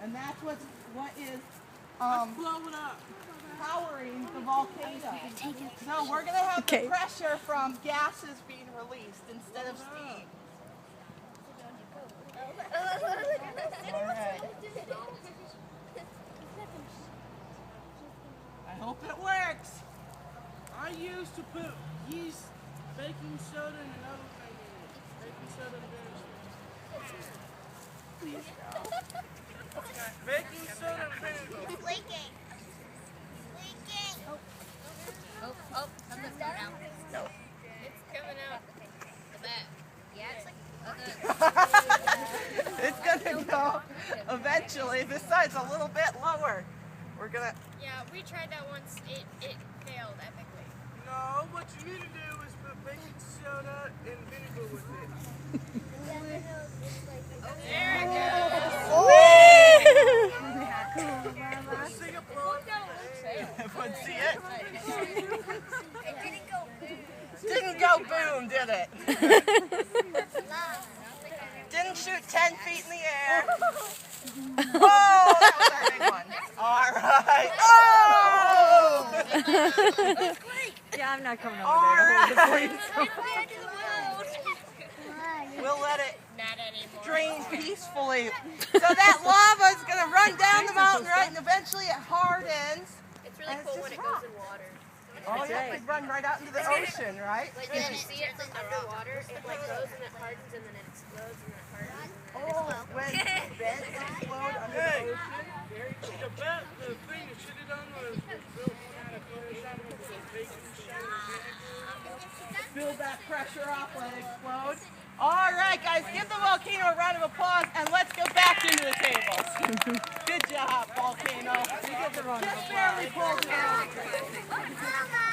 And that's what is powering the volcano. So we're going to have the pressure from gases being released instead of steam. All right. I hope it works. I used to put yeast, baking soda, and another thing in it. Baking soda and vinegar. Please go. Baking soda and vinegar. It's leaking. Leaking. Oh, something's coming out. No. It's coming out. The back. Yeah, it's like, It's going to go eventually. This side's a little bit lower. We're going to... yeah, we tried that once. It failed epically. No, what you need to do is put baking soda and vinegar with it. There it goes. Singapore. Everyone see it? It didn't go boom. Didn't go boom, did it? Didn't shoot 10 feet in the air. Oh, that was our big one. All right. Oh! Yeah, I'm not coming over All there. right. Why? We'll let it Not anymore. drain peacefully. So that lava is going to run down the mountain, right? And eventually it hardens. It's really And it's cool when just it goes in water. Oh, yeah, it could run right out into the ocean, right? Like when you see it from underwater, it like goes and it hardens and then it explodes and then it hardens. Oh, when vents explode under the ocean. The thing that should have done was built kind of close out with the baking soda and vinegar. Build that pressure off, let it explode. All right, guys, give the volcano a round of applause, and let's go back into the tables. Good job, volcano. You just barely pulled it out.